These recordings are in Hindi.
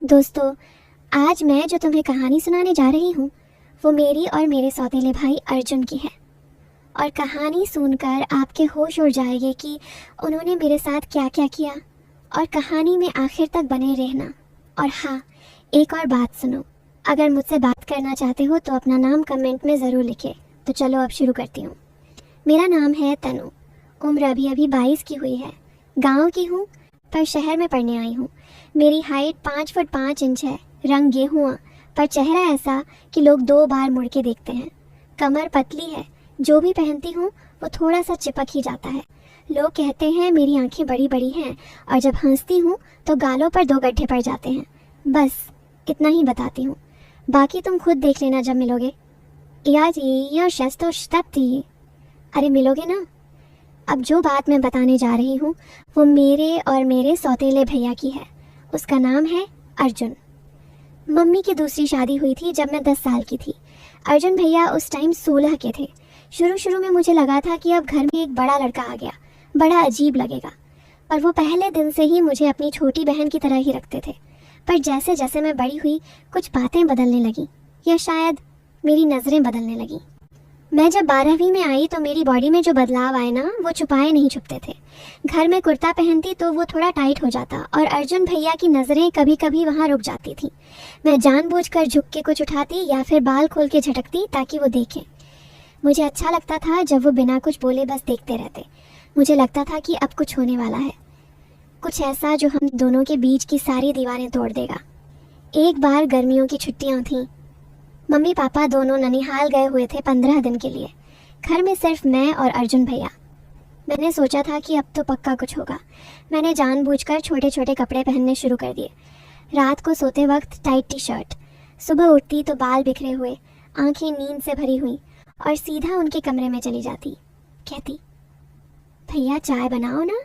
दोस्तों, आज मैं जो तुम्हें कहानी सुनाने जा रही हूँ वो मेरी और मेरे सौतेले भाई अर्जुन की है। और कहानी सुनकर आपके होश उड़ जाएंगे कि उन्होंने मेरे साथ क्या क्या किया। और कहानी में आखिर तक बने रहना। और हाँ, एक और बात सुनो, अगर मुझसे बात करना चाहते हो तो अपना नाम कमेंट में ज़रूर लिखें। तो चलो अब शुरू करती हूँ। मेरा नाम है तनु, उम्र अभी अभी 22 की हुई है। गाँव की हूँ पर शहर में पढ़ने आई हूँ। मेरी हाइट 5 फुट 5 इंच है, रंग गेहुआ पर चेहरा ऐसा कि लोग 2 बार मुड़ के देखते हैं। कमर पतली है, जो भी पहनती हूँ वो थोड़ा सा चिपक ही जाता है। लोग कहते हैं मेरी आंखें बड़ी बड़ी हैं और जब हंसती हूँ तो गालों पर 2 गड्ढे पड़ जाते हैं। बस इतना ही बताती हूँ, बाकी तुम खुद देख लेना जब मिलोगे। अरे मिलोगे ना। अब जो बात मैं बताने जा रही हूँ वो मेरे और मेरे सौतेले भैया की है। उसका नाम है अर्जुन। मम्मी की दूसरी शादी हुई थी जब मैं 10 साल की थी। अर्जुन भैया उस टाइम 16 के थे। शुरू में मुझे लगा था कि अब घर में एक बड़ा लड़का आ गया, बड़ा अजीब लगेगा। पर वो पहले दिन से ही मुझे अपनी छोटी बहन की तरह ही रखते थे। पर जैसे जैसे मैं बड़ी हुई कुछ बातें बदलने लगी, या शायद मेरी नज़रें बदलने लगी। मैं जब 12वीं में आई तो मेरी बॉडी में जो बदलाव आए ना वो छुपाए नहीं छुपते थे। घर में कुर्ता पहनती तो वो थोड़ा टाइट हो जाता और अर्जुन भैया की नज़रें कभी कभी वहाँ रुक जाती थी। मैं जानबूझकर झुक के कुछ उठाती या फिर बाल खोल के झटकती ताकि वो देखें। मुझे अच्छा लगता था जब वो बिना कुछ बोले बस देखते रहते। मुझे लगता था कि अब कुछ होने वाला है, कुछ ऐसा जो हम दोनों के बीच की सारी दीवारें तोड़ देगा। एक बार गर्मियों की छुट्टियाँ थीं। मम्मी पापा दोनों ननिहाल गए हुए थे 15 दिन के लिए। घर में सिर्फ मैं और अर्जुन भैया। मैंने सोचा था कि अब तो पक्का कुछ होगा। मैंने जानबूझकर छोटे छोटे कपड़े पहनने शुरू कर दिए। रात को सोते वक्त टाइट टी शर्ट, सुबह उठती तो बाल बिखरे हुए, आंखें नींद से भरी हुई और सीधा उनके कमरे में चली जाती। कहती, भैया चाय बनाओ ना,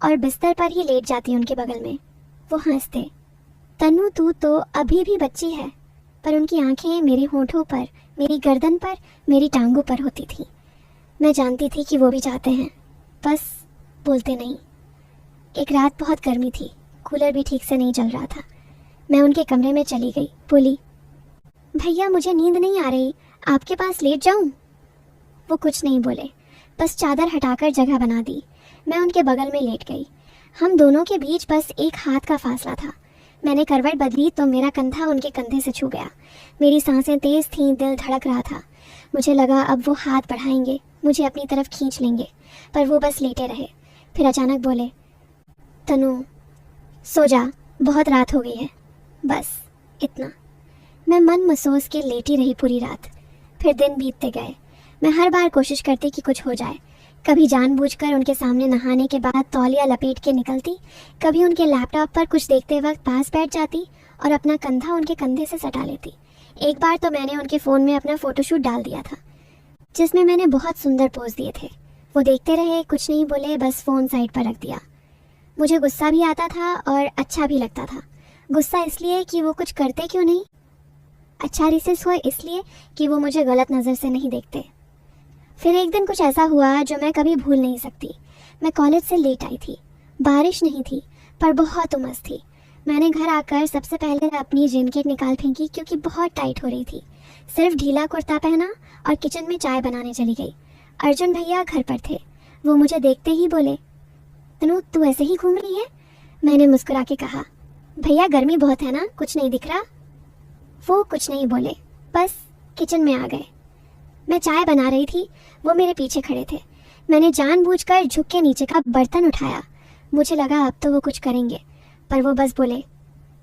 और बिस्तर पर ही लेट जाती उनके बगल में। वो हंसते, तनु तू तो अभी भी बच्ची है। पर उनकी आंखें मेरे होठों पर, मेरी गर्दन पर, मेरी टांगों पर होती थी। मैं जानती थी कि वो भी चाहते हैं, बस बोलते नहीं। एक रात बहुत गर्मी थी, कूलर भी ठीक से नहीं चल रहा था। मैं उनके कमरे में चली गई, बोली, भैया मुझे नींद नहीं आ रही, आपके पास लेट जाऊं? वो कुछ नहीं बोले, बस चादर हटाकर जगह बना दी। मैं उनके बगल में लेट गई। हम दोनों के बीच बस एक हाथ का फासला था। मैंने करवट बदली तो मेरा कंधा उनके कंधे से छू गया। मेरी सांसें तेज थीं, दिल धड़क रहा था। मुझे लगा अब वो हाथ बढ़ाएंगे, मुझे अपनी तरफ खींच लेंगे, पर वो बस लेटे रहे। फिर अचानक बोले, तनु सो जा, बहुत रात हो गई है। बस इतना। मैं मन मसोस के लेटी रही पूरी रात। फिर दिन बीतते गए। मैं हर बार कोशिश करती कि कुछ हो जाए। कभी जानबूझकर उनके सामने नहाने के बाद तौलिया लपेट के निकलती, कभी उनके लैपटॉप पर कुछ देखते वक्त पास बैठ जाती और अपना कंधा उनके कंधे से सटा लेती। एक बार तो मैंने उनके फ़ोन में अपना फ़ोटोशूट डाल दिया था, जिसमें मैंने बहुत सुंदर पोज दिए थे। वो देखते रहे, कुछ नहीं बोले, बस फ़ोन साइड पर रख दिया। मुझे गुस्सा भी आता था और अच्छा भी लगता था। गुस्सा इसलिए कि वो कुछ करते क्यों नहीं, अच्छा रिसेस हुआ इसलिए कि वो मुझे गलत नज़र से नहीं देखते। फिर एक दिन कुछ ऐसा हुआ जो मैं कभी भूल नहीं सकती। मैं कॉलेज से लेट आई थी। बारिश नहीं थी पर बहुत उमस थी। मैंने घर आकर सबसे पहले अपनी जैकेट निकाल फेंकी क्योंकि बहुत टाइट हो रही थी। सिर्फ ढीला कुर्ता पहना और किचन में चाय बनाने चली गई। अर्जुन भैया घर पर थे। वो मुझे देखते ही बोले, तनु तू ऐसे ही घूम रही है? मैंने मुस्कुरा के कहा, भैया गर्मी बहुत है ना, कुछ नहीं दिख रहा। वो कुछ नहीं बोले, बस किचन में आ गए। मैं चाय बना रही थी, वो मेरे पीछे खड़े थे। मैंने जानबूझकर झुक के नीचे का बर्तन उठाया। मुझे लगा अब तो वो कुछ करेंगे, पर वो बस बोले,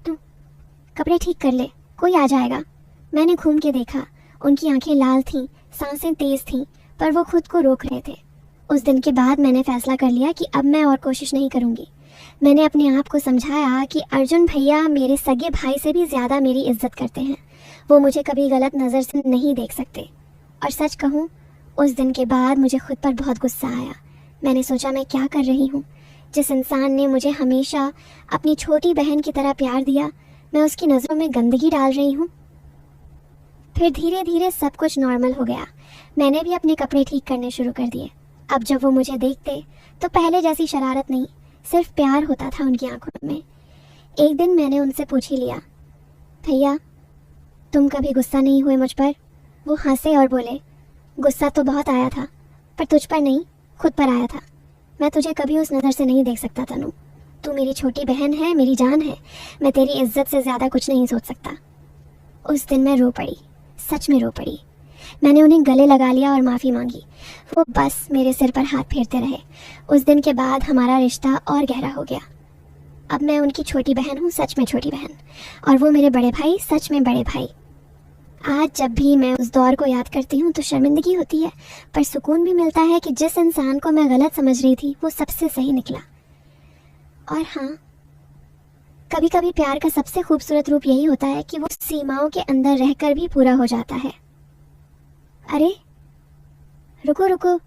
तू कपड़े ठीक कर ले, कोई आ जाएगा। मैंने घूम के देखा, उनकी आंखें लाल थीं, सांसें तेज थीं, पर वो खुद को रोक रहे थे। उस दिन के बाद मैंने फैसला कर लिया कि अब मैं और कोशिश नहीं करूँगी। मैंने अपने आप को समझाया कि अर्जुन भैया मेरे सगे भाई से भी ज़्यादा मेरी इज्जत करते हैं। वो मुझे कभी गलत नज़र से नहीं देख सकते। और सच कहूँ, उस दिन के बाद मुझे खुद पर बहुत गुस्सा आया। मैंने सोचा मैं क्या कर रही हूँ। जिस इंसान ने मुझे हमेशा अपनी छोटी बहन की तरह प्यार दिया, मैं उसकी नज़रों में गंदगी डाल रही हूँ। फिर धीरे धीरे सब कुछ नॉर्मल हो गया। मैंने भी अपने कपड़े ठीक करने शुरू कर दिए। अब जब वो मुझे देखते तो पहले जैसी शरारत नहीं, सिर्फ प्यार होता था उनकी आंखों में। एक दिन मैंने उनसे पूछ ही लिया, भैया तुम कभी गुस्सा नहीं हुए मुझ पर? वो हंसे और बोले, गुस्सा तो बहुत आया था, पर तुझ पर नहीं, खुद पर आया था। मैं तुझे कभी उस नज़र से नहीं देख सकता तनु। तू मेरी छोटी बहन है, मेरी जान है। मैं तेरी इज्जत से ज़्यादा कुछ नहीं सोच सकता। उस दिन मैं रो पड़ी, सच में रो पड़ी। मैंने उन्हें गले लगा लिया और माफ़ी मांगी। वो बस मेरे सिर पर हाथ फेरते रहे। उस दिन के बाद हमारा रिश्ता और गहरा हो गया। अब मैं उनकी छोटी बहन हूँ, सच में छोटी बहन, और वो मेरे बड़े भाई, सच में बड़े भाई। आज जब भी मैं उस दौर को याद करती हूँ तो शर्मिंदगी होती है, पर सुकून भी मिलता है कि जिस इंसान को मैं गलत समझ रही थी वो सबसे सही निकला। और हाँ, कभी कभी प्यार का सबसे खूबसूरत रूप यही होता है कि वो सीमाओं के अंदर रहकर भी पूरा हो जाता है। अरे रुको रुको,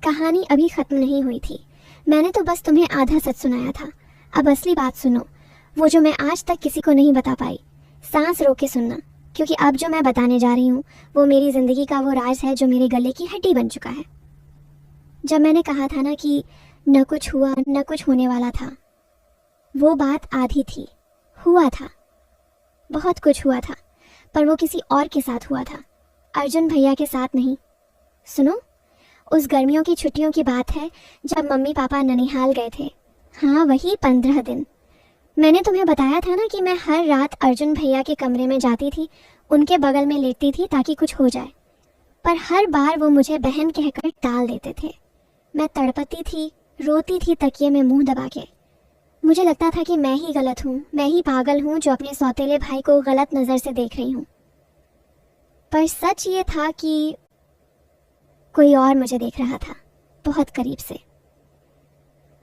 कहानी अभी ख़त्म नहीं हुई थी। मैंने तो बस तुम्हें आधा सच सुनाया था। अब असली बात सुनो, वो जो मैं आज तक किसी को नहीं बता पाई। सांस रोक के सुनना, क्योंकि अब जो मैं बताने जा रही हूँ वो मेरी ज़िंदगी का वो राज है जो मेरे गले की हड्डी बन चुका है। जब मैंने कहा था ना कि न कुछ हुआ न कुछ होने वाला था, वो बात आधी थी। हुआ था, बहुत कुछ हुआ था, पर वो किसी और के साथ हुआ था, अर्जुन भैया के साथ नहीं। सुनो, उस गर्मियों की छुट्टियों की बात है जब मम्मी पापा ननिहाल गए थे। हाँ, वही 15 दिन। मैंने तुम्हें बताया था ना कि मैं हर रात अर्जुन भैया के कमरे में जाती थी, उनके बगल में लेटती थी ताकि कुछ हो जाए, पर हर बार वो मुझे बहन कहकर टाल देते थे। मैं तड़पती थी, रोती थी तकिए में मुंह दबा के। मुझे लगता था कि मैं ही गलत हूँ, मैं ही पागल हूँ जो अपने सौतेले भाई को गलत नज़र से देख रही हूँ। पर सच ये था कि कोई और मुझे देख रहा था, बहुत करीब से।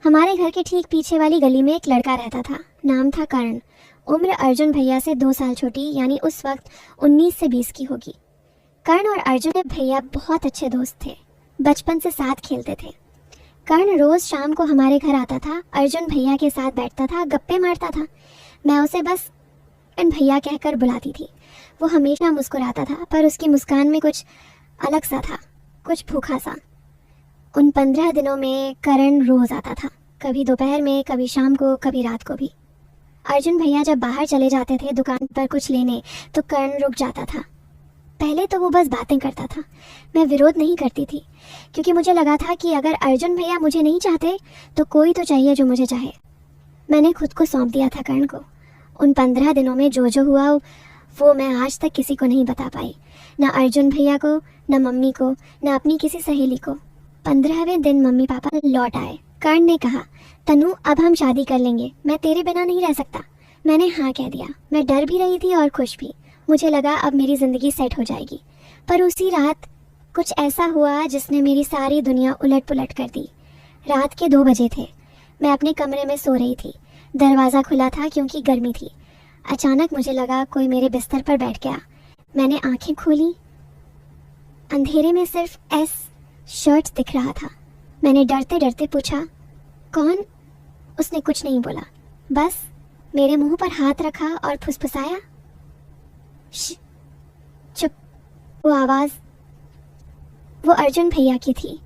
हमारे घर के ठीक पीछे वाली गली में एक लड़का रहता था, नाम था कर्ण। उम्र अर्जुन भैया से 2 साल छोटी, यानी उस वक्त 19 से 20 की होगी। कर्ण और अर्जुन भैया बहुत अच्छे दोस्त थे, बचपन से साथ खेलते थे। कर्ण रोज शाम को हमारे घर आता था, अर्जुन भैया के साथ बैठता था, गप्पे मारता था। मैं उसे बस इन भैया कहकर बुलाती थी। वो हमेशा मुस्कुराता था, पर उसकी मुस्कान में कुछ अलग सा था, कुछ भूखा सा। उन 15 दिनों में करण रोज आता था, कभी दोपहर में, कभी शाम को, कभी रात को भी। अर्जुन भैया जब बाहर चले जाते थे दुकान पर कुछ लेने, तो करण रुक जाता था। पहले तो वो बस बातें करता था, मैं विरोध नहीं करती थी, क्योंकि मुझे लगा था कि अगर अर्जुन भैया मुझे नहीं चाहते तो कोई तो चाहिए जो मुझे चाहे। मैंने खुद को सौंप दिया था कर्ण को। उन 15 दिनों में जो जो हुआ वो मैं आज तक किसी को नहीं बता पाई, न अर्जुन भैया को, न मम्मी को, न अपनी किसी सहेली को। 15वें दिन मम्मी पापा लौट आए। कर्ण ने कहा, तनु अब हम शादी कर लेंगे, मैं तेरे बिना नहीं रह सकता। मैंने हाँ कह दिया। मैं डर भी रही थी और खुश भी। मुझे लगा अब मेरी ज़िंदगी सेट हो जाएगी, पर उसी रात कुछ ऐसा हुआ जिसने मेरी सारी दुनिया उलट पुलट कर दी। रात के 2 बजे थे, मैं अपने कमरे में सो रही थी। दरवाज़ा खुला था क्योंकि गर्मी थी। अचानक मुझे लगा कोई मेरे बिस्तर पर बैठ गया। मैंने आंखें खोली, अंधेरे में सिर्फ एस शर्ट दिख रहा था। मैंने डरते डरते पूछा, कौन? उसने कुछ नहीं बोला, बस मेरे मुंह पर हाथ रखा और फुसफुसाया, चुप। वो आवाज़ वो अर्जुन भैया की थी।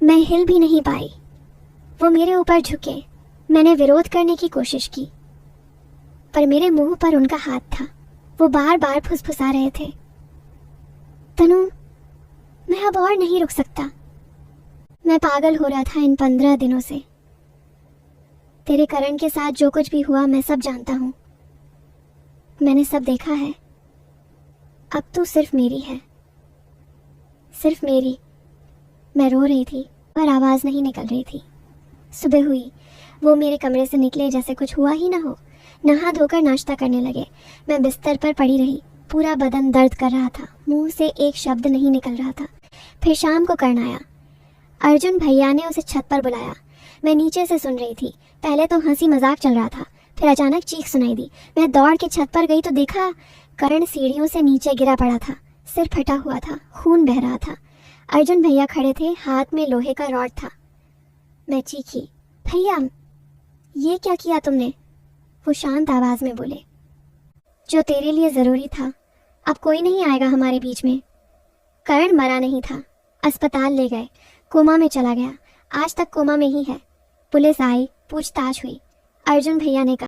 मैं हिल भी नहीं पाई। वो मेरे ऊपर झुके। मैंने विरोध करने की कोशिश की, पर मेरे मुंह पर उनका हाथ था। वो बार बार फुसफुसा रहे थे, तनु मैं अब और नहीं रुक सकता। मैं पागल हो रहा था इन 15 दिनों से। तेरे करण के साथ जो कुछ भी हुआ मैं सब जानता हूँ, मैंने सब देखा है। अब तू सिर्फ मेरी है, सिर्फ मेरी। मैं रो रही थी पर आवाज़ नहीं निकल रही थी। सुबह हुई, वो मेरे कमरे से निकले जैसे कुछ हुआ ही ना हो। नहा धोकर नाश्ता करने लगे। मैं बिस्तर पर पड़ी रही, पूरा बदन दर्द कर रहा था, मुंह से एक शब्द नहीं निकल रहा था। फिर शाम को कर्ण आया। अर्जुन भैया ने उसे छत पर बुलाया। मैं नीचे से सुन रही थी। पहले तो हंसी मजाक चल रहा था, फिर अचानक चीख सुनाई दी। मैं दौड़ के छत पर गई तो देखा कर्ण सीढ़ियों से नीचे गिरा पड़ा था, सिर फटा हुआ था, खून बह रहा था। अर्जुन भैया खड़े थे, हाथ में लोहे का रॉड था। मैं चीखी, भैया ये क्या किया तुमने? वो शांत आवाज में बोले, जो तेरे लिए जरूरी था, अब कोई नहीं आएगा हमारे बीच में। कर्ण मरा नहीं था, अस्पताल ले गए, कोमा में चला गया, आज तक कोमा में ही है। पुलिस आई, पूछताछ हुई। अर्जुन भैया ने कहा,